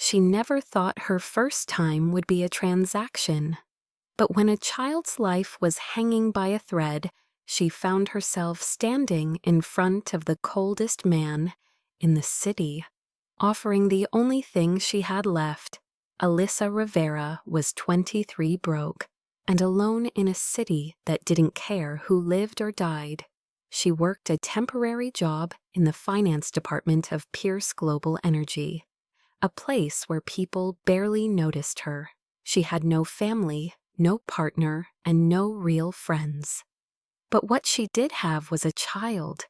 She never thought her first time would be a transaction. But when a child's life was hanging by a thread, she found herself standing in front of the coldest man in the city, offering the only thing she had left. Alyssa Rivera was 23 broke, and alone in a city that didn't care who lived or died. She worked a temporary job in the finance department of Pierce Global Energy, a place where people barely noticed her. She had no family, no partner, and no real friends. But what she did have was a child.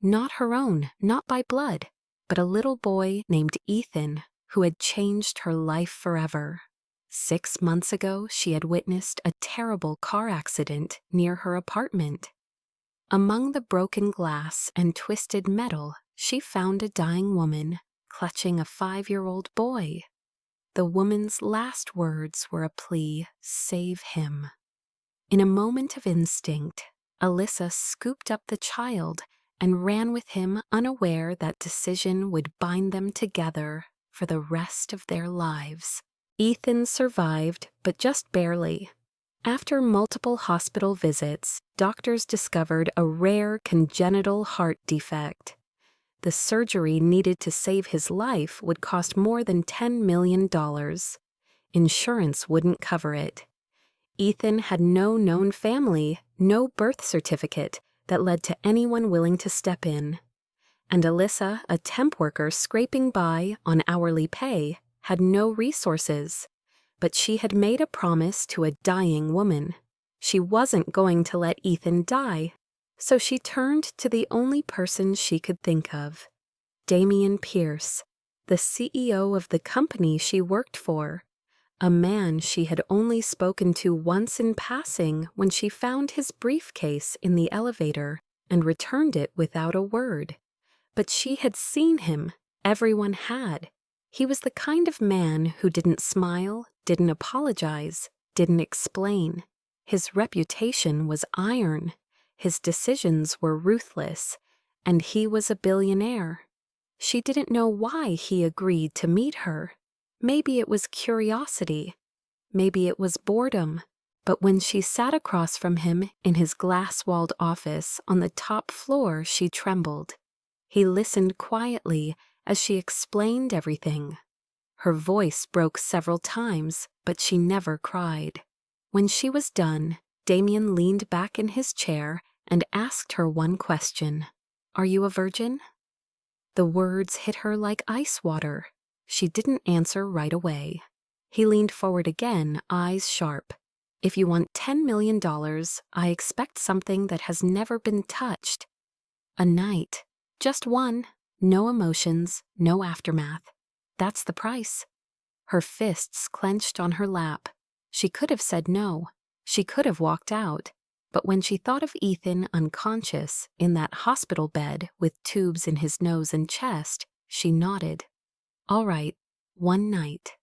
Not her own, not by blood, but a little boy named Ethan who had changed her life forever. 6 months ago, she had witnessed a terrible car accident near her apartment. Among the broken glass and twisted metal, she found a dying woman clutching a 5-year-old boy. The woman's last words were a plea, "Save him." In a moment of instinct, Alyssa scooped up the child and ran with him, unaware that decision would bind them together for the rest of their lives. Ethan survived, but just barely. After multiple hospital visits, doctors discovered a rare congenital heart defect. The surgery needed to save his life would cost more than $10 million. Insurance wouldn't cover it. Ethan had no known family, no birth certificate that led to anyone willing to step in. And Alyssa, a temp worker scraping by on hourly pay, had no resources. But she had made a promise to a dying woman. She wasn't going to let Ethan die, so she turned to the only person she could think of, Damian Pierce, the CEO of the company she worked for, a man she had only spoken to once in passing when she found his briefcase in the elevator and returned it without a word. But she had seen him. Everyone had. He was the kind of man who didn't smile, didn't apologize, didn't explain. His reputation was iron. His decisions were ruthless, and he was a billionaire. She didn't know why he agreed to meet her. Maybe it was curiosity. Maybe it was boredom. But when she sat across from him in his glass-walled office on the top floor, she trembled. He listened quietly as she explained everything. Her voice broke several times, but she never cried. When she was done, Damian leaned back in his chair and asked her one question. "Are you a virgin?" The words hit her like ice water. She didn't answer right away. He leaned forward again, eyes sharp. "If you want $10 million, I expect something that has never been touched. A night. Just one. No emotions, no aftermath. That's the price." Her fists clenched on her lap. She could have said no. She could have walked out. But when she thought of Ethan unconscious in that hospital bed with tubes in his nose and chest, she nodded. "All right, one night."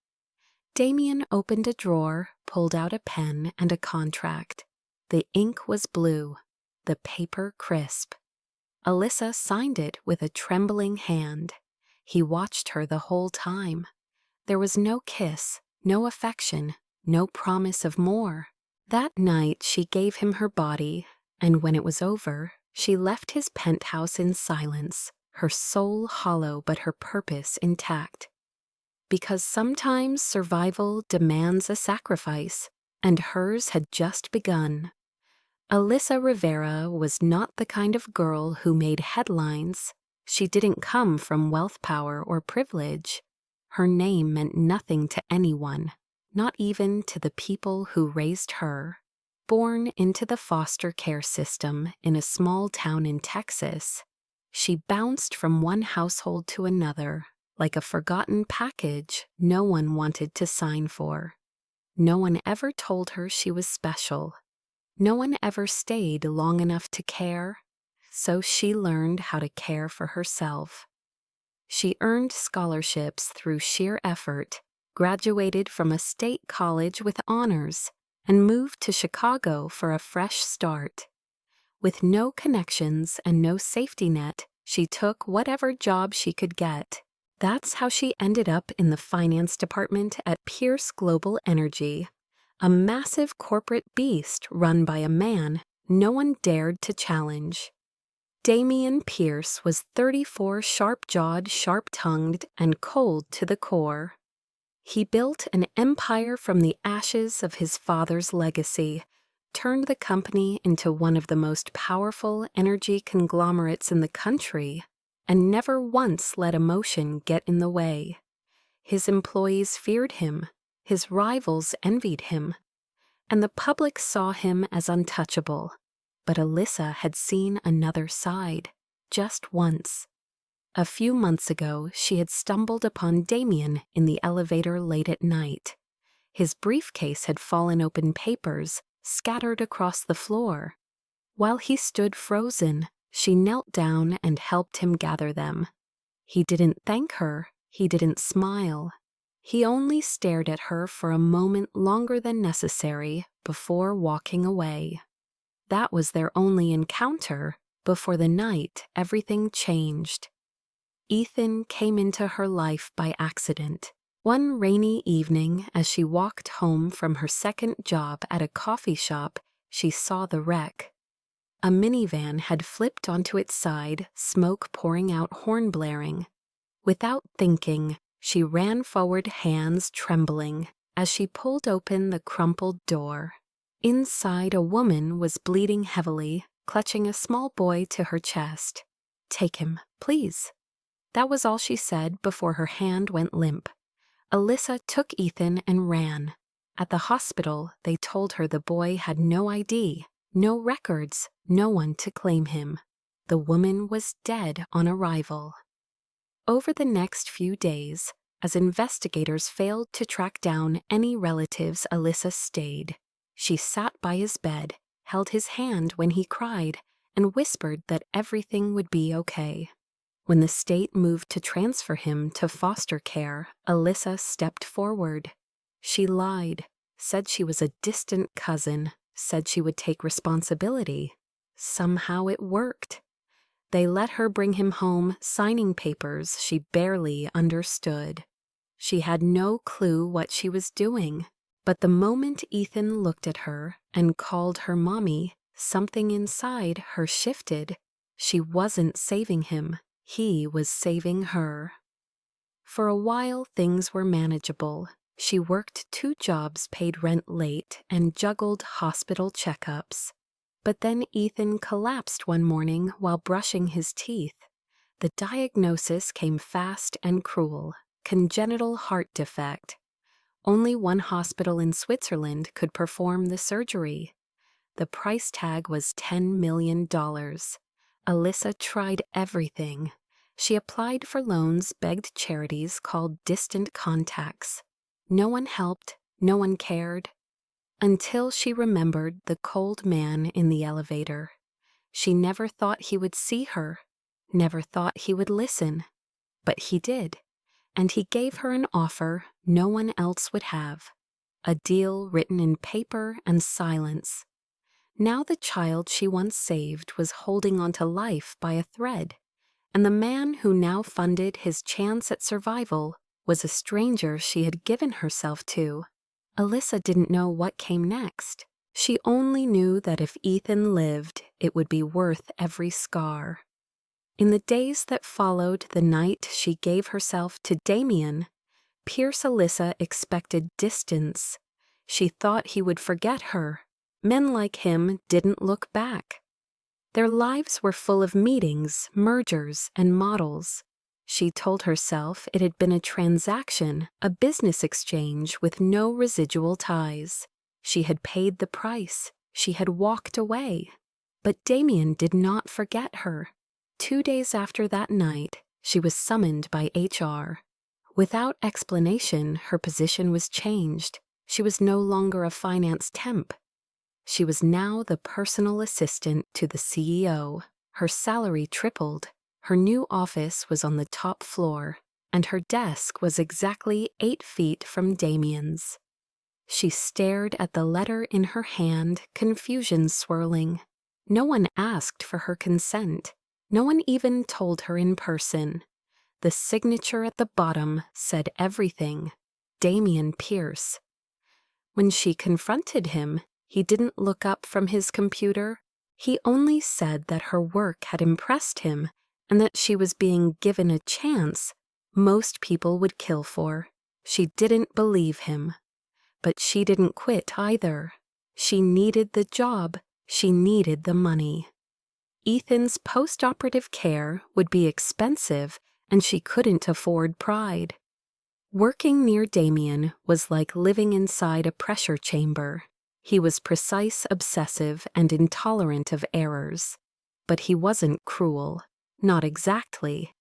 Damian opened a drawer, pulled out a pen and a contract. The ink was blue, the paper crisp. Alyssa signed it with a trembling hand. He watched her the whole time. There was no kiss, no affection, no promise of more. That night she gave him her body, and when it was over, she left his penthouse in silence, her soul hollow but her purpose intact. Because sometimes survival demands a sacrifice, and hers had just begun. Alyssa Rivera was not the kind of girl who made headlines. She didn't come from wealth, power, or privilege. Her name meant nothing to anyone, not even to the people who raised her. Born into the foster care system in a small town in Texas, she bounced from one household to another like a forgotten package no one wanted to sign for. No one ever told her she was special. No one ever stayed long enough to care, so she learned how to care for herself. She earned scholarships through sheer effort, graduated from a state college with honors, and moved to Chicago for a fresh start. With no connections and no safety net, she took whatever job she could get. That's how she ended up in the finance department at Pierce Global Energy, a massive corporate beast run by a man no one dared to challenge. Damian Pierce was 34, sharp-jawed, sharp-tongued, and cold to the core. He built an empire from the ashes of his father's legacy, turned the company into one of the most powerful energy conglomerates in the country, and never once let emotion get in the way. His employees feared him, his rivals envied him, and the public saw him as untouchable. But Alyssa had seen another side, just once. A few months ago, she had stumbled upon Damien in the elevator late at night. His briefcase had fallen open, papers scattered across the floor. While he stood frozen, she knelt down and helped him gather them. He didn't thank her, he didn't smile. He only stared at her for a moment longer than necessary before walking away. That was their only encounter before the night everything changed. Ethan came into her life by accident. One rainy evening, as she walked home from her second job at a coffee shop, she saw the wreck. A minivan had flipped onto its side, smoke pouring out, horn blaring. Without thinking, she ran forward, hands trembling, as she pulled open the crumpled door. Inside, a woman was bleeding heavily, clutching a small boy to her chest. "Take him, please." That was all she said before her hand went limp. Alyssa took Ethan and ran. At the hospital, they told her the boy had no ID, no records, no one to claim him. The woman was dead on arrival. Over the next few days, as investigators failed to track down any relatives, Alyssa stayed. She sat by his bed, held his hand when he cried, and whispered that everything would be okay. When the state moved to transfer him to foster care, Alyssa stepped forward. She lied, said she was a distant cousin, said she would take responsibility. Somehow it worked. They let her bring him home, signing papers she barely understood. She had no clue what she was doing. But the moment Ethan looked at her and called her mommy, something inside her shifted. She wasn't saving him. He was saving her. For a while, things were manageable. She worked 2 jobs, paid rent late, and juggled hospital checkups. But then Ethan collapsed one morning while brushing his teeth. The diagnosis came fast and cruel: congenital heart defect. Only one hospital in Switzerland could perform the surgery. The price tag was $10 million. Alyssa tried everything. She applied for loans, begged charities, called distant contacts. No one helped, no one cared. Until she remembered the cold man in the elevator. She never thought he would see her, never thought he would listen. But he did. And he gave her an offer no one else would have. A deal written in paper and silence. Now the child she once saved was holding onto life by a thread, and the man who now funded his chance at survival was a stranger she had given herself to. Alyssa didn't know what came next. She only knew that if Ethan lived, it would be worth every scar. In the days that followed the night she gave herself to Damien, Pierce Alyssa expected distance. She thought he would forget her. Men like him didn't look back. Their lives were full of meetings, mergers, and models. She told herself it had been a transaction, a business exchange with no residual ties. She had paid the price. She had walked away. But Damien did not forget her. 2 days after that night, she was summoned by HR. Without explanation, her position was changed. She was no longer a finance temp. She was now the personal assistant to the CEO. Her salary tripled. Her new office was on the top floor, and her desk was exactly 8 feet from Damien's. She stared at the letter in her hand, confusion swirling. No one asked for her consent. No one even told her in person. The signature at the bottom said everything: Damien Pierce. When she confronted him, he didn't look up from his computer. He only said that her work had impressed him and that she was being given a chance most people would kill for. She didn't believe him. But she didn't quit either. She needed the job. She needed the money. Ethan's post-operative care would be expensive, and she couldn't afford pride. Working near Damien was like living inside a pressure chamber. He was precise, obsessive, and intolerant of errors. But he wasn't cruel. Not exactly.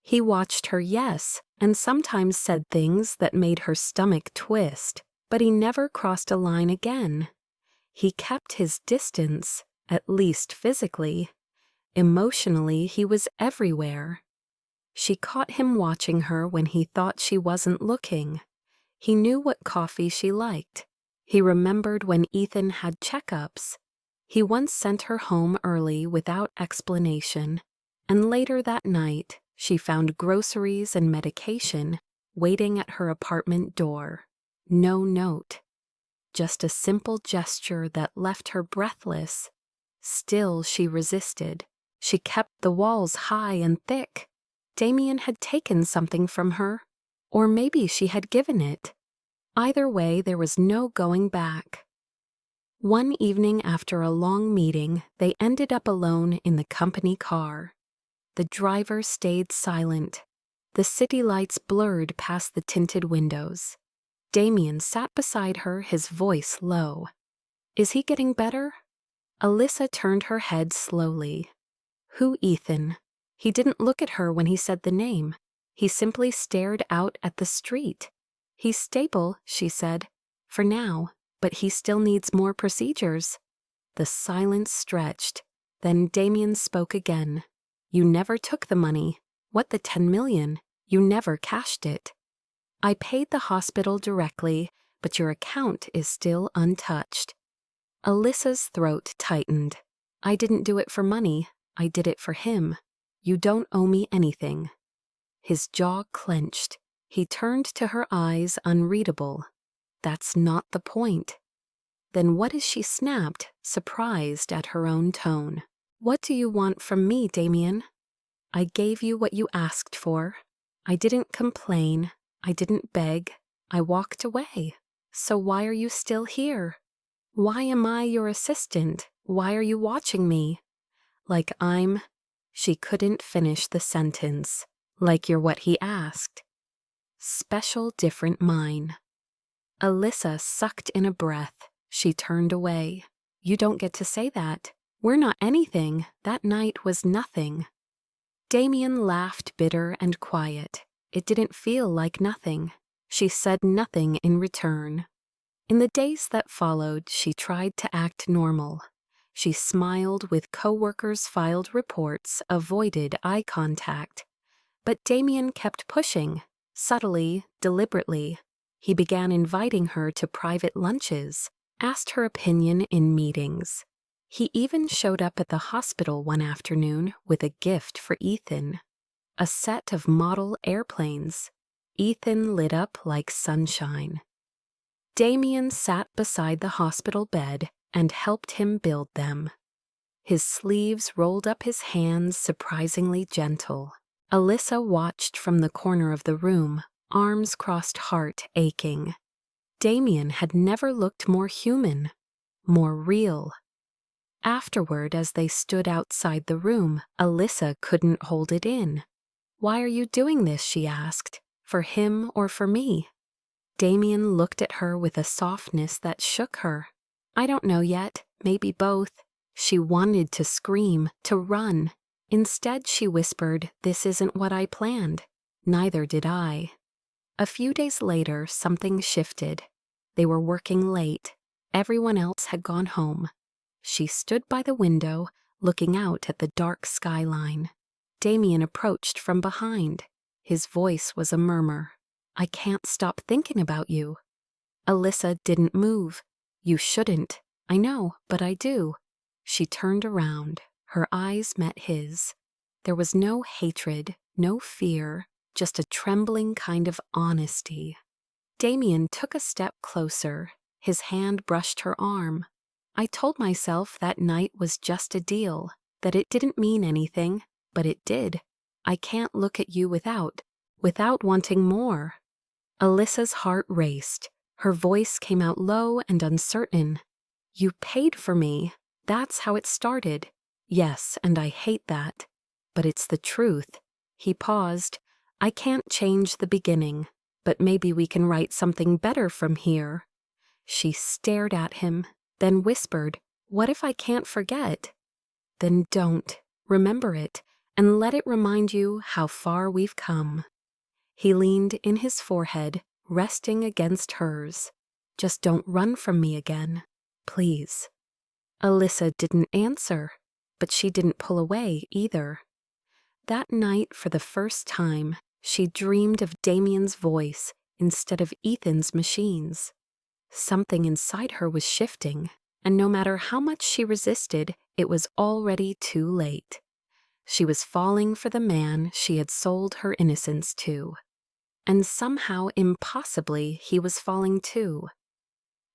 He watched her, yes, and sometimes said things that made her stomach twist, but he never crossed a line again. He kept his distance, at least physically. Emotionally, he was everywhere. She caught him watching her when he thought she wasn't looking. He knew what coffee she liked. He remembered when Ethan had checkups. He once sent her home early without explanation, and later that night, she found groceries and medication waiting at her apartment door. No note. Just a simple gesture that left her breathless. Still, she resisted. She kept the walls high and thick. Damien had taken something from her, or maybe she had given it. Either way, there was no going back. One evening after a long meeting, they ended up alone in the company car. The driver stayed silent. The city lights blurred past the tinted windows. Damien sat beside her, his voice low. "Is he getting better?" Alyssa turned her head slowly. Who Ethan? He didn't look at her when he said the name. He simply stared out at the street. "He's stable," she said, "for now, but he still needs more procedures." The silence stretched. Then Damien spoke again. "You never took the money. What, the 10 million? You never cashed it." "I paid the hospital directly, but your account is still untouched." Alyssa's throat tightened. "I didn't do it for money. I did it for him. You don't owe me anything." His jaw clenched. He turned to her eyes, unreadable. "That's not the point." "Then what is?" she snapped, surprised at her own tone. "What do you want from me, Damien?" "I gave you what you asked for. I didn't complain. I didn't beg. I walked away. So why are you still here? Why am I your assistant? Why are you watching me? Like I'm—" She couldn't finish the sentence. "Like you're what he asked." Special, different mine. Alyssa sucked in a breath. She turned away. "You don't get to say that. We're not anything. That night was nothing." Damien laughed, bitter and quiet. It didn't feel like nothing. She said nothing in return. In the days that followed, she tried to act normal. She smiled with coworkers, filed reports, avoided eye contact. But Damien kept pushing, subtly, deliberately. He began inviting her to private lunches, asked her opinion in meetings. He even showed up at the hospital one afternoon with a gift for Ethan. A set of model airplanes. Ethan lit up like sunshine. Damien sat beside the hospital bed and helped him build them. His sleeves rolled up his hands, surprisingly gentle. Alyssa watched from the corner of the room, arms crossed, heart aching. Damien had never looked more human, more real. Afterward, as they stood outside the room, Alyssa couldn't hold it in. "Why are you doing this?" she asked. "For him or for me?" Damien looked at her with a softness that shook her. "I don't know yet. Maybe both." She wanted to scream, to run. Instead, she whispered, "This isn't what I planned." Neither did I. A few days later, something shifted. They were working late. Everyone else had gone home. She stood by the window, looking out at the dark skyline. Damien approached from behind. His voice was a murmur. "I can't stop thinking about you." Alyssa didn't move. "You shouldn't." "I know, but I do." She turned around. Her eyes met his. There was no hatred, no fear, just a trembling kind of honesty. Damien took a step closer. His hand brushed her arm. I told myself that night was just a deal, that it didn't mean anything, but it did. I can't look at you without wanting more. Alyssa's heart raced. Her voice came out low and uncertain. You paid for me. That's how it started. Yes, and I hate that. But it's the truth. He paused. I can't change the beginning, but maybe we can write something better from here. She stared at him, then whispered, What if I can't forget? Then don't. Remember it, and let it remind you how far we've come. He leaned in his forehead, resting against hers. Just don't run from me again, please. Alyssa didn't answer, but she didn't pull away either. That night, for the first time, she dreamed of Damien's voice instead of Ethan's machines. Something inside her was shifting, and no matter how much she resisted, it was already too late. She was falling for the man she had sold her innocence to. And somehow, impossibly, he was falling too.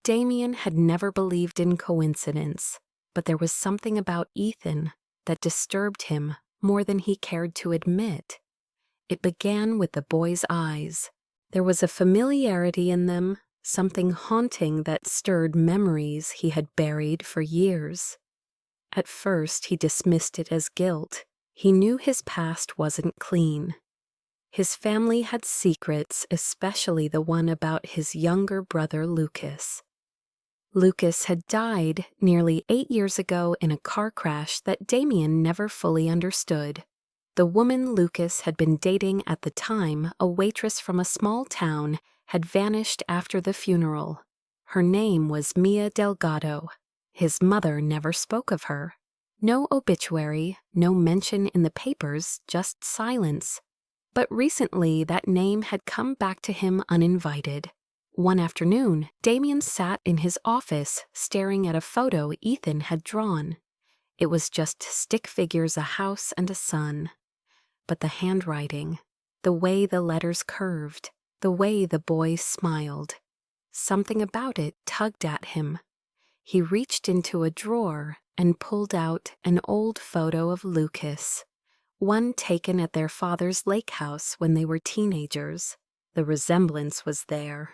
Damien had never believed in coincidence, but there was something about Ethan that disturbed him more than he cared to admit. It began with the boy's eyes. There was a familiarity in them, something haunting that stirred memories he had buried for years. At first, he dismissed it as guilt. He knew his past wasn't clean. His family had secrets, especially the one about his younger brother Lucas. Lucas had died nearly 8 years ago in a car crash that Damien never fully understood. The woman Lucas had been dating at the time, a waitress from a small town, had vanished after the funeral. Her name was Mia Delgado. His mother never spoke of her. No obituary, no mention in the papers, just silence. But recently, that name had come back to him uninvited. One afternoon, Damien sat in his office staring at a photo Ethan had drawn. It was just stick figures, a house and a sun. But the handwriting, the way the letters curved, the way the boy smiled, something about it tugged at him. He reached into a drawer and pulled out an old photo of Lucas. One taken at their father's lake house when they were teenagers. The resemblance was there.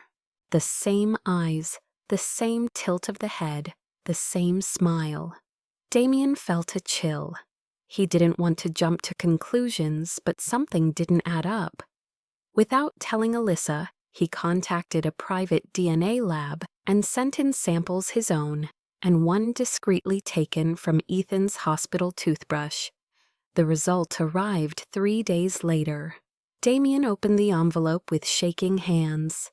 The same eyes, the same tilt of the head, the same smile. Damien felt a chill. He didn't want to jump to conclusions, but something didn't add up. Without telling Alyssa, he contacted a private DNA lab and sent in samples his own, and one discreetly taken from Ethan's hospital toothbrush. The result arrived 3 days later. Damien opened the envelope with shaking hands.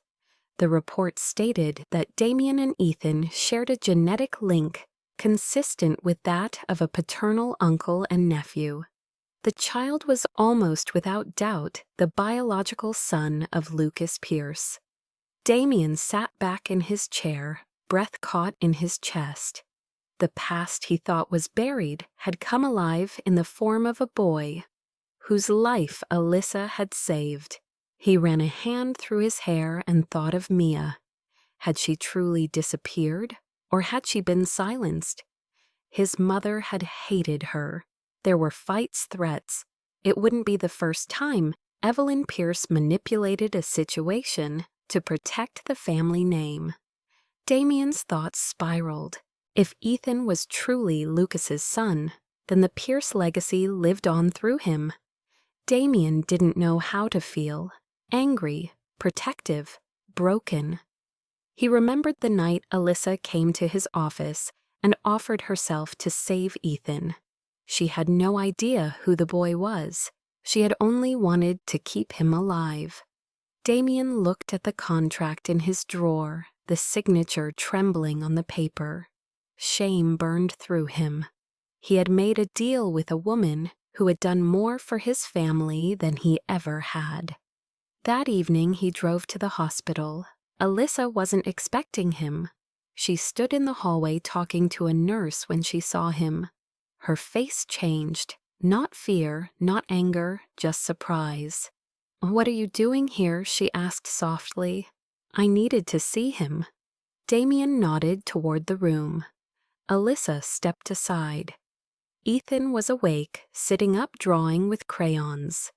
The report stated that Damien and Ethan shared a genetic link consistent with that of a paternal uncle and nephew. The child was almost without doubt the biological son of Lucas Pierce. Damien sat back in his chair, breath caught in his chest. The past he thought was buried had come alive in the form of a boy whose life Alyssa had saved. He ran a hand through his hair and thought of Mia. Had she truly disappeared, or had she been silenced? His mother had hated her. There were fights, threats. It wouldn't be the first time Evelyn Pierce manipulated a situation to protect the family name. Damien's thoughts spiraled. If Ethan was truly Lucas's son, then the Pierce legacy lived on through him. Damien didn't know how to feel. Angry, protective, broken. He remembered the night Alyssa came to his office and offered herself to save Ethan. She had no idea who the boy was. She had only wanted to keep him alive. Damien looked at the contract in his drawer, the signature trembling on the paper. Shame burned through him. He had made a deal with a woman who had done more for his family than he ever had. That evening he drove to the hospital. Alyssa wasn't expecting him. She stood in the hallway talking to a nurse when she saw him. Her face changed, Not fear, not anger, just surprise. "What are you doing here?" she asked softly. "I needed to see him." Damien nodded toward the room. Alyssa stepped aside. Ethan was awake, sitting up drawing with crayons.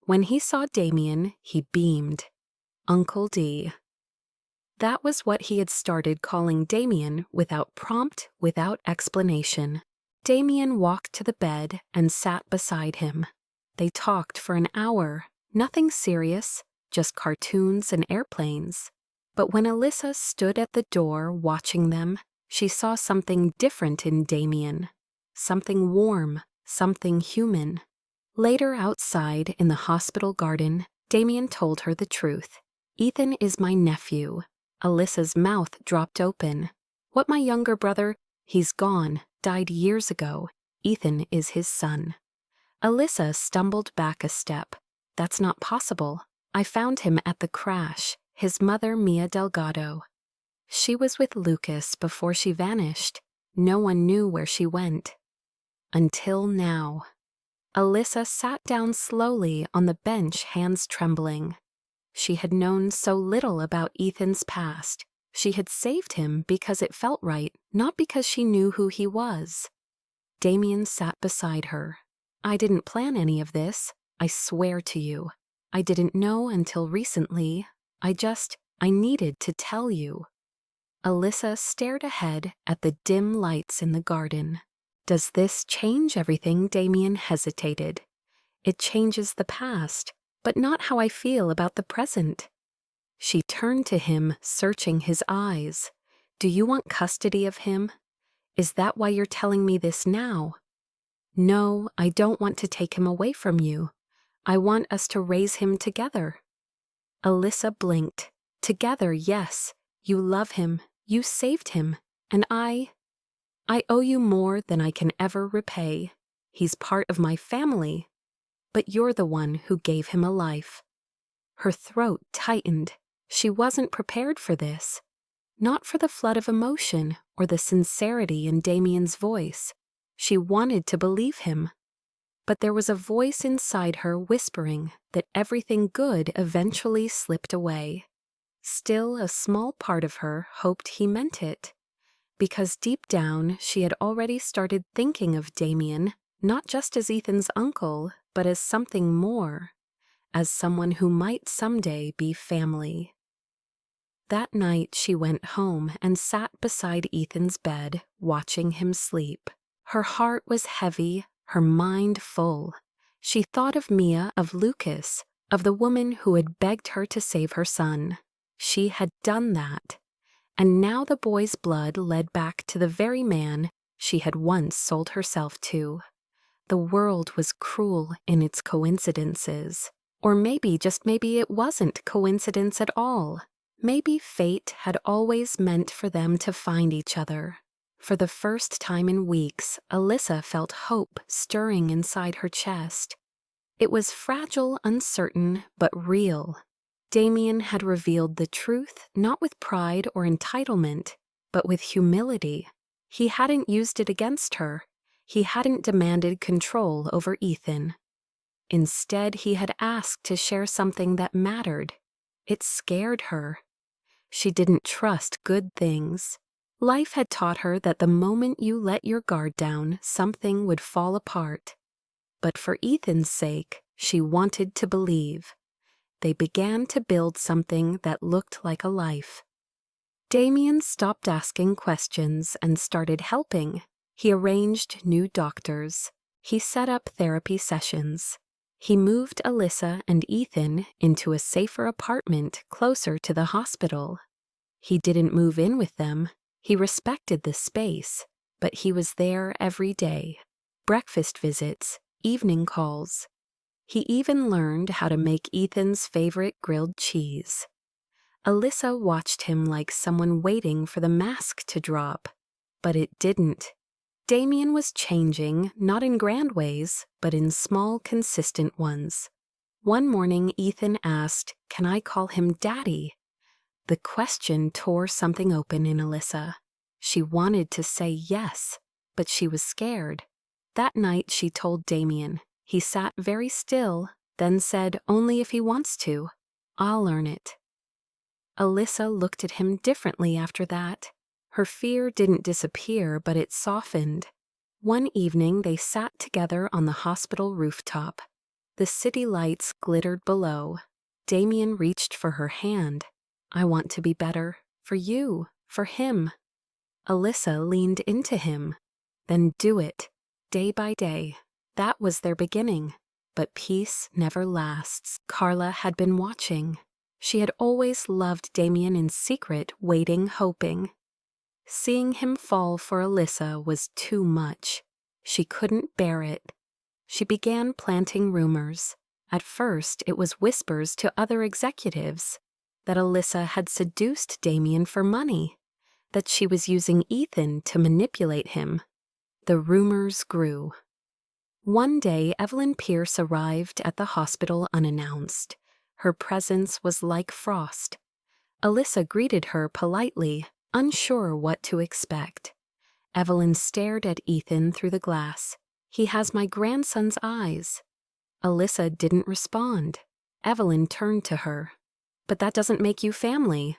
When he saw Damien, he beamed. Uncle D. That was what he had started calling Damien without prompt, without explanation. Damien walked to the bed and sat beside him. They talked for an hour, nothing serious, just cartoons and airplanes. But when Alyssa stood at the door watching them, she saw something different in Damien. Something warm, something human. Later outside in the hospital garden, Damien told her the truth. "Ethan is my nephew." Alyssa's mouth dropped open. "What, my younger brother? He's gone, died years ago. Ethan is his son." Alyssa stumbled back a step. "That's not possible. I found him at the crash, his mother Mia Delgado. She was with Lucas before she vanished. No one knew where she went. Until now." Alyssa sat down slowly on the bench, hands trembling. She had known so little about Ethan's past. She had saved him because it felt right, not because she knew who he was. Damien sat beside her. "I didn't plan any of this. I swear to you. I didn't know until recently. I needed to tell you." Alyssa stared ahead at the dim lights in the garden. "Does this change everything?" Damien hesitated. "It changes the past, but not how I feel about the present." She turned to him, searching his eyes. "Do you want custody of him? Is that why you're telling me this now?" "No, I don't want to take him away from you. I want us to raise him together." Alyssa blinked. "Together, yes. You love him. You saved him. And I owe you more than I can ever repay. He's part of my family. But you're the one who gave him a life." Her throat tightened. She wasn't prepared for this. Not for the flood of emotion or the sincerity in Damien's voice. She wanted to believe him. But there was a voice inside her whispering that everything good eventually slipped away. Still, a small part of her hoped he meant it. Because deep down, she had already started thinking of Damien, not just as Ethan's uncle, but as something more, as someone who might someday be family. That night she went home and sat beside Ethan's bed, watching him sleep. Her heart was heavy, her mind full. She thought of Mia, of Lucas, of the woman who had begged her to save her son. She had done that. And now the boy's blood led back to the very man she had once sold herself to. The world was cruel in its coincidences. Or maybe, just maybe, it wasn't coincidence at all. Maybe fate had always meant for them to find each other. For the first time in weeks, Alyssa felt hope stirring inside her chest. It was fragile, uncertain, but real. Damien had revealed the truth, not with pride or entitlement, but with humility. He hadn't used it against her. He hadn't demanded control over Ethan. Instead, he had asked to share something that mattered. It scared her. She didn't trust good things. Life had taught her that the moment you let your guard down, something would fall apart. But for Ethan's sake, she wanted to believe. They began to build something that looked like a life. Damien stopped asking questions and started helping. He arranged new doctors. He set up therapy sessions. He moved Alyssa and Ethan into a safer apartment closer to the hospital. He didn't move in with them. He respected the space, but he was there every day. Breakfast visits, evening calls. He even learned how to make Ethan's favorite grilled cheese. Alyssa watched him like someone waiting for the mask to drop, but it didn't. Damien was changing, not in grand ways, but in small, consistent ones. One morning, Ethan asked, "Can I call him Daddy?" The question tore something open in Alyssa. She wanted to say yes, but she was scared. That night she told Damien. He sat very still, then said, "Only if he wants to. I'll earn it." Alyssa looked at him differently after that. Her fear didn't disappear, but it softened. One evening they sat together on the hospital rooftop. The city lights glittered below. Damien reached for her hand. "I want to be better. For you. For him." Alyssa leaned into him. "Then do it. Day by day." That was their beginning. But peace never lasts. Carla had been watching. She had always loved Damien in secret, waiting, hoping. Seeing him fall for Alyssa was too much. She couldn't bear it. She began planting rumors. At first, it was whispers to other executives that Alyssa had seduced Damien for money, that she was using Ethan to manipulate him. The rumors grew. One day, Evelyn Pierce arrived at the hospital unannounced. Her presence was like frost. Alyssa greeted her politely, unsure what to expect. Evelyn stared at Ethan through the glass. "He has my grandson's eyes." Alyssa didn't respond. Evelyn turned to her. "But that doesn't make you family."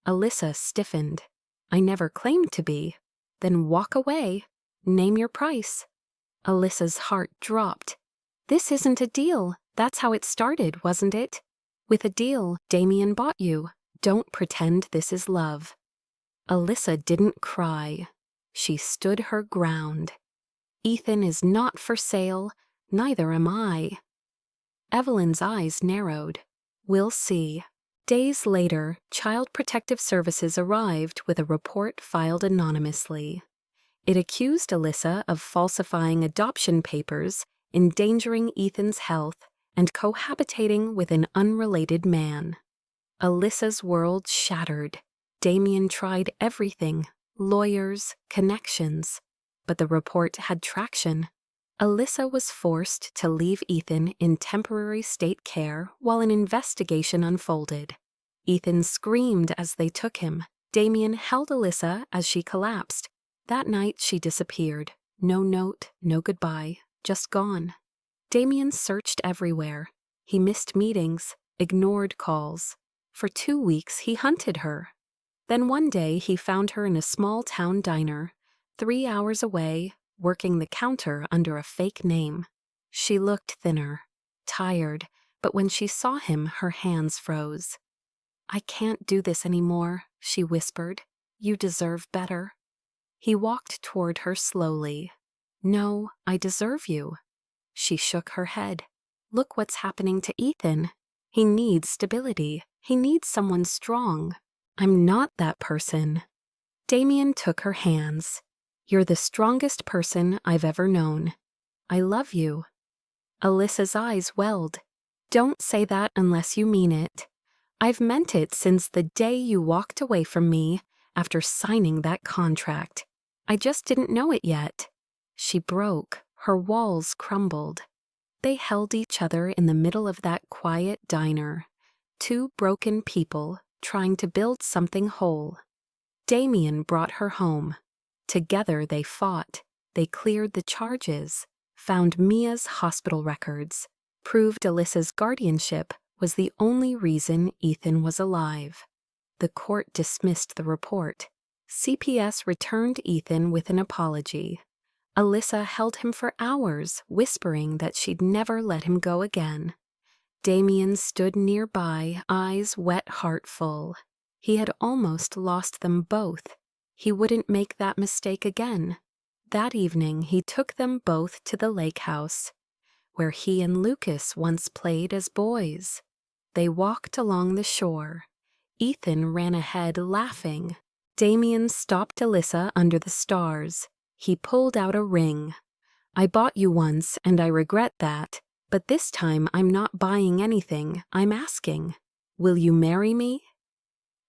Alyssa stiffened. "I never claimed to be." "Then walk away. Name your price." Alyssa's heart dropped. "This isn't a deal. That's how it started, wasn't it? With a deal, Damien bought you. Don't pretend this is love." Alyssa didn't cry. She stood her ground. "Ethan is not for sale. Neither am I." Evelyn's eyes narrowed. "We'll see." Days later, Child Protective Services arrived with a report filed anonymously. It accused Alyssa of falsifying adoption papers, endangering Ethan's health, and cohabitating with an unrelated man. Alyssa's world shattered. Damien tried everything, lawyers, connections, but the report had traction. Alyssa was forced to leave Ethan in temporary state care while an investigation unfolded. Ethan screamed as they took him. Damien held Alyssa as she collapsed. That night she disappeared. No note, no goodbye, just gone. Damien searched everywhere. He missed meetings, ignored calls. For 2 weeks he hunted her. Then one day he found her in a small-town diner, 3 hours away, working the counter under a fake name. She looked thinner, tired, but when she saw him, her hands froze. "I can't do this anymore," she whispered. "You deserve better." He walked toward her slowly. "No, I deserve you." She shook her head. "Look what's happening to Ethan. He needs stability. He needs someone strong. I'm not that person." Damien took her hands. "You're the strongest person I've ever known. I love you." Alyssa's eyes welled. "Don't say that unless you mean it. I've meant it since the day you walked away from me after signing that contract. I just didn't know it yet." She broke. Her walls crumbled. They held each other in the middle of that quiet diner. Two broken people trying to build something whole. Damien brought her home. Together they fought. They cleared the charges, found Mia's hospital records, proved Alyssa's guardianship was the only reason Ethan was alive. The court dismissed the report. CPS returned Ethan with an apology. Alyssa held him for hours, whispering that she'd never let him go again. Damien stood nearby, eyes wet, heart full. He had almost lost them both. He wouldn't make that mistake again. That evening, he took them both to the lake house, where he and Lucas once played as boys. They walked along the shore. Ethan ran ahead, laughing. Damien stopped Alyssa under the stars. He pulled out a ring. "I bought you once, and I regret that, but this time I'm not buying anything, I'm asking. Will you marry me?"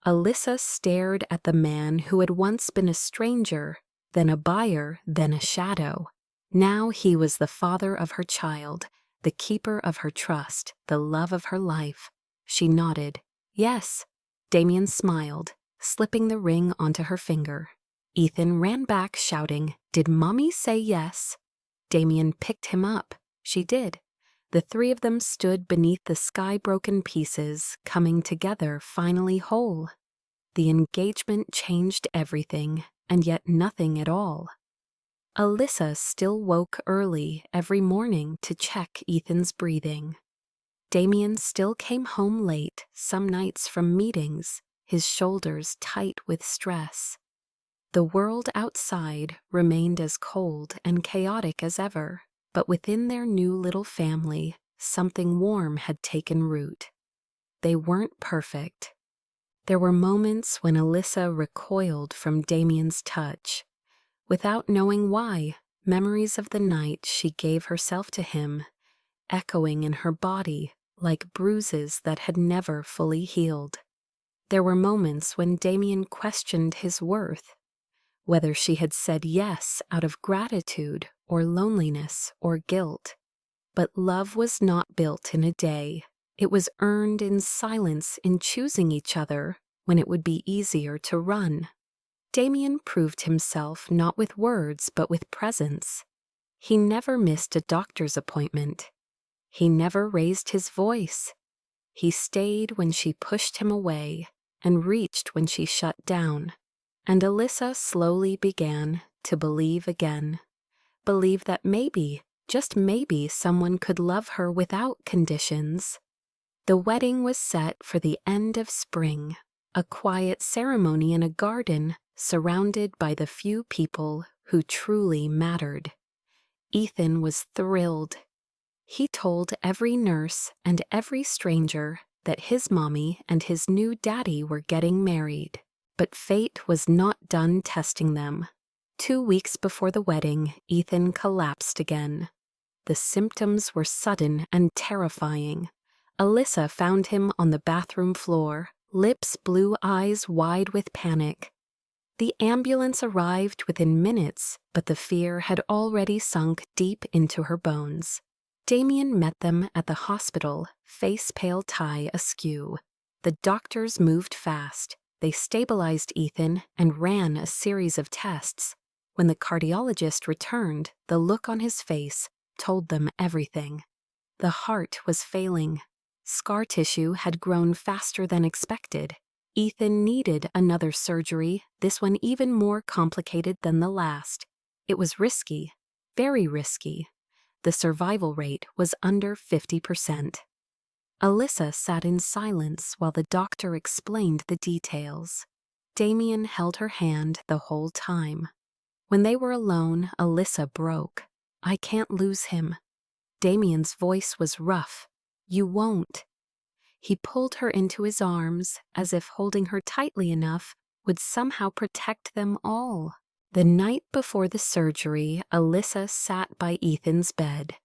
Alyssa stared at the man who had once been a stranger, then a buyer, then a shadow. Now he was the father of her child, the keeper of her trust, the love of her life. She nodded. "Yes." Damien smiled, slipping the ring onto her finger. Ethan ran back, shouting, "Did Mommy say yes?" Damien picked him up. She did. The three of them stood beneath the sky-broken pieces, coming together finally whole. The engagement changed everything, and yet nothing at all. Alyssa still woke early every morning to check Ethan's breathing. Damien still came home late some nights from meetings, his shoulders tight with stress. The world outside remained as cold and chaotic as ever, but within their new little family, something warm had taken root. They weren't perfect. There were moments when Alyssa recoiled from Damien's touch. Without knowing why, memories of the night she gave herself to him, echoing in her body like bruises that had never fully healed. There were moments when Damien questioned his worth, whether she had said yes out of gratitude or loneliness or guilt. But love was not built in a day. It was earned in silence, in choosing each other when it would be easier to run. Damien proved himself not with words but with presence. He never missed a doctor's appointment. He never raised his voice. He stayed when she pushed him away and reached when she shut down. And Alyssa slowly began to believe again. Believe that maybe, just maybe, someone could love her without conditions. The wedding was set for the end of spring, a quiet ceremony in a garden surrounded by the few people who truly mattered. Ethan was thrilled. He told every nurse and every stranger that his mommy and his new daddy were getting married. But fate was not done testing them. 2 weeks before the wedding, Ethan collapsed again. The symptoms were sudden and terrifying. Alyssa found him on the bathroom floor, lips blue, eyes wide with panic. The ambulance arrived within minutes, but the fear had already sunk deep into her bones. Damien met them at the hospital, face pale, tie askew. The doctors moved fast. They stabilized Ethan and ran a series of tests. When the cardiologist returned, the look on his face told them everything. The heart was failing. Scar tissue had grown faster than expected. Ethan needed another surgery, this one even more complicated than the last. It was risky, very risky. The survival rate was under 50%. Alyssa sat in silence while the doctor explained the details. Damien held her hand the whole time. When they were alone, Alyssa broke. "I can't lose him." Damien's voice was rough. "You won't." He pulled her into his arms, as if holding her tightly enough would somehow protect them all. The night before the surgery, Alyssa sat by Ethan's bed.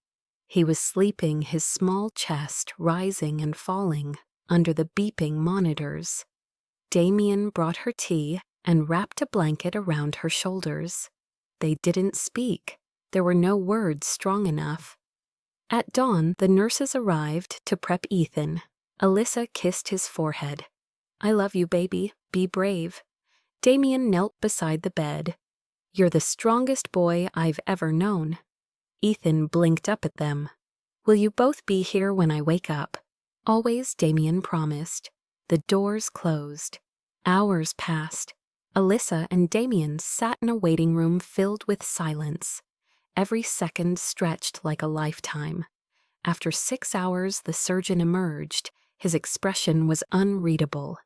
He was sleeping, his small chest rising and falling under the beeping monitors. Damien brought her tea and wrapped a blanket around her shoulders. They didn't speak. There were no words strong enough. At dawn, the nurses arrived to prep Ethan. Alyssa kissed his forehead. "I love you, baby. Be brave." Damien knelt beside the bed. "You're the strongest boy I've ever known." Ethan blinked up at them. "Will you both be here when I wake up?" "Always," Damien promised. The doors closed. Hours passed. Alyssa and Damien sat in a waiting room filled with silence. Every second stretched like a lifetime. After 6 hours, the surgeon emerged. His expression was unreadable.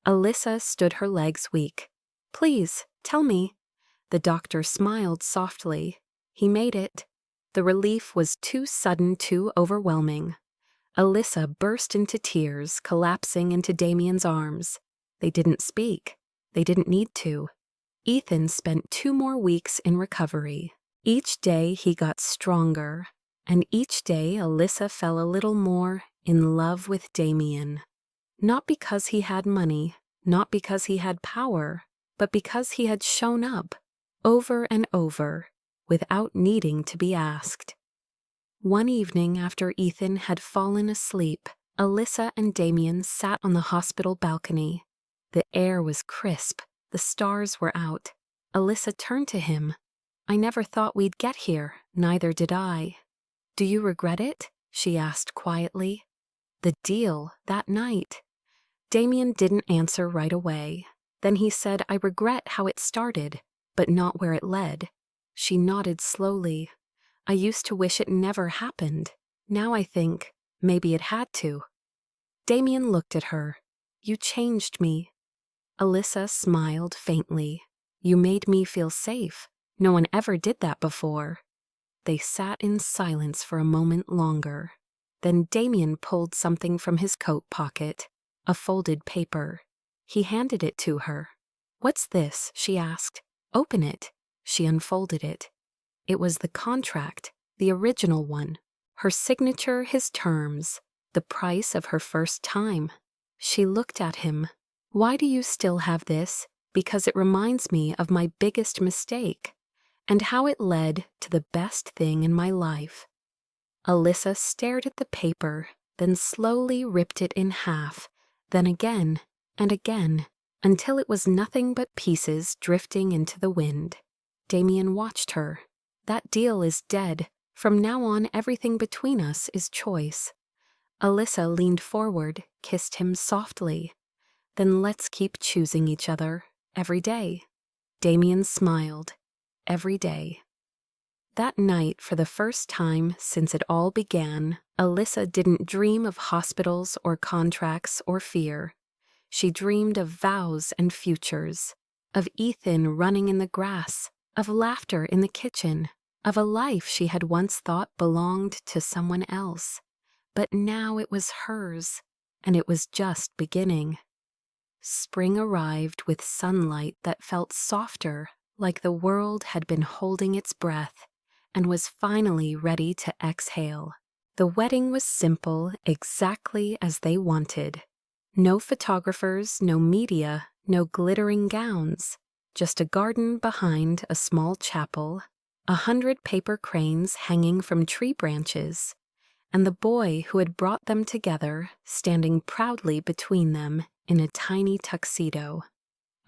Alyssa stood her legs weak. "Please, tell me." The doctor smiled softly. He made it. The relief was too sudden, too overwhelming. Alyssa burst into tears, collapsing into Damien's arms. They didn't speak. They didn't need to. Ethan spent 2 more weeks in recovery. Each day he got stronger, and each day Alyssa fell a little more in love with Damien. Not because he had money, not because he had power, but because he had shown up, over and over, without needing to be asked. One evening after Ethan had fallen asleep, Alyssa and Damien sat on the hospital balcony. The air was crisp. The stars were out. Alyssa turned to him. I never thought we'd get here, neither did I. Do you regret it? She asked quietly. The deal, that night. Damien didn't answer right away. Then he said, I regret how it started, but not where it led. She nodded slowly. I used to wish it never happened. Now I think, maybe it had to. Damien looked at her. You changed me. Alyssa smiled faintly. You made me feel safe. No one ever did that before. They sat in silence for a moment longer. Then Damien pulled something from his coat pocket, a folded paper. He handed it to her. What's this? She asked. Open it. She unfolded it. It was the contract, the original one. Her signature, his terms, the price of her first time. She looked at him. Why do you still have this? Because it reminds me of my biggest mistake, and how it led to the best thing in my life. Alyssa stared at the paper, then slowly ripped it in half, then again and again, until it was nothing but pieces drifting into the wind. Damien watched her. That deal is dead. From now on, everything between us is choice. Alyssa leaned forward, kissed him softly. Then let's keep choosing each other, every day. Damien smiled. Every day. That night, for the first time since it all began, Alyssa didn't dream of hospitals or contracts or fear. She dreamed of vows and futures, of Ethan running in the grass, of laughter in the kitchen, of a life she had once thought belonged to someone else. But now it was hers, and it was just beginning. Spring arrived with sunlight that felt softer, like the world had been holding its breath, and was finally ready to exhale. The wedding was simple, exactly as they wanted. No photographers, no media, no glittering gowns. Just a garden behind a small chapel, 100 paper cranes hanging from tree branches, and the boy who had brought them together standing proudly between them in a tiny tuxedo.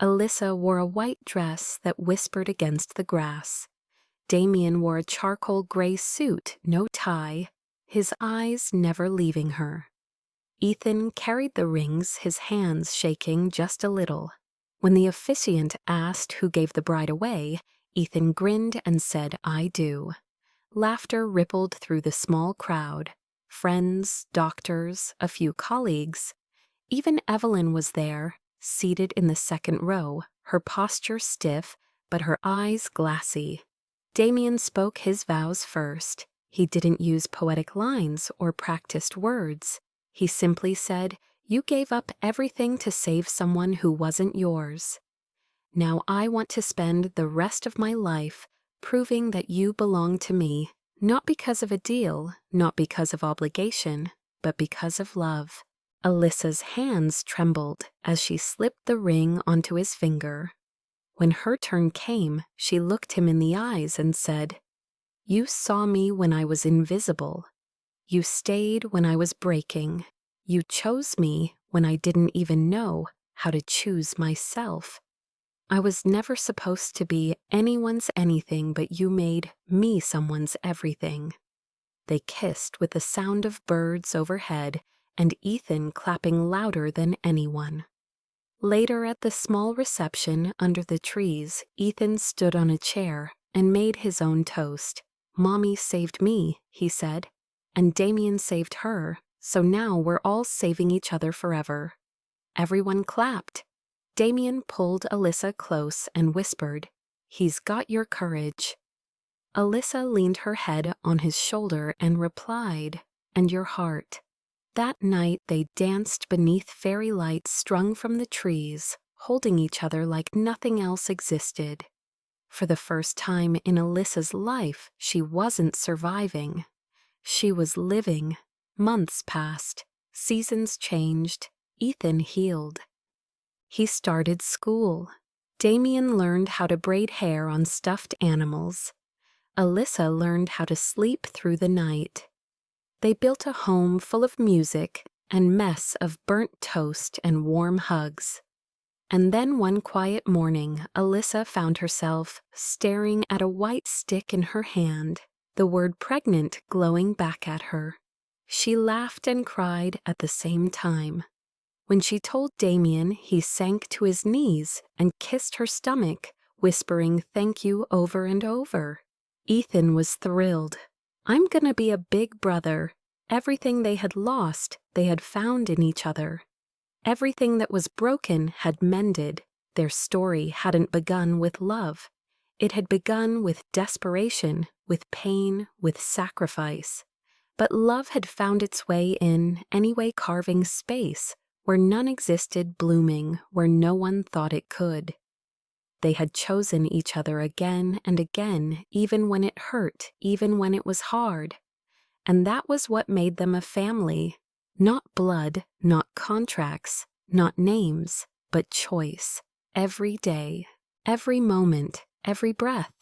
Alyssa wore a white dress that whispered against the grass. Damien wore a charcoal gray suit, no tie, his eyes never leaving her. Ethan carried the rings, his hands shaking just a little. When the officiant asked who gave the bride away, Ethan grinned and said, I do. Laughter rippled through the small crowd. Friends, doctors, a few colleagues. Even Evelyn was there, seated in the second row, her posture stiff, but her eyes glassy. Damien spoke his vows first. He didn't use poetic lines or practiced words. He simply said, You gave up everything to save someone who wasn't yours. Now I want to spend the rest of my life proving that you belong to me, not because of a deal, not because of obligation, but because of love. Alyssa's hands trembled as she slipped the ring onto his finger. When her turn came, she looked him in the eyes and said, You saw me when I was invisible. You stayed when I was breaking. You chose me when I didn't even know how to choose myself. I was never supposed to be anyone's anything, but you made me someone's everything. They kissed with the sound of birds overhead and Ethan clapping louder than anyone. Later at the small reception under the trees, Ethan stood on a chair and made his own toast. Mommy saved me, he said, and Damien saved her, so now we're all saving each other forever. Everyone clapped. Damien pulled Alyssa close and whispered, He's got your courage. Alyssa leaned her head on his shoulder and replied, And your heart. That night they danced beneath fairy lights strung from the trees, holding each other like nothing else existed. For the first time in Alyssa's life, she wasn't surviving. She was living. Months passed. Seasons changed. Ethan healed. He started school. Damien learned how to braid hair on stuffed animals. Alyssa learned how to sleep through the night. They built a home full of music and mess of burnt toast and warm hugs. And then one quiet morning, Alyssa found herself staring at a white stick in her hand, the word pregnant glowing back at her. She laughed and cried at the same time. When she told Damien, he sank to his knees and kissed her stomach, whispering thank you over and over. Ethan was thrilled. I'm gonna be a big brother. Everything they had lost, they had found in each other. Everything that was broken had mended. Their story hadn't begun with love. It had begun with desperation, with pain, with sacrifice. But love had found its way in, anyway, carving space, where none existed, blooming, where no one thought it could. They had chosen each other again and again, even when it hurt, even when it was hard. And that was what made them a family. Not blood, not contracts, not names, but choice. Every day, every moment, every breath.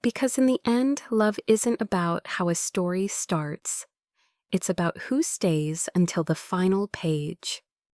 Because in the end, love isn't about how a story starts. It's about who stays until the final page.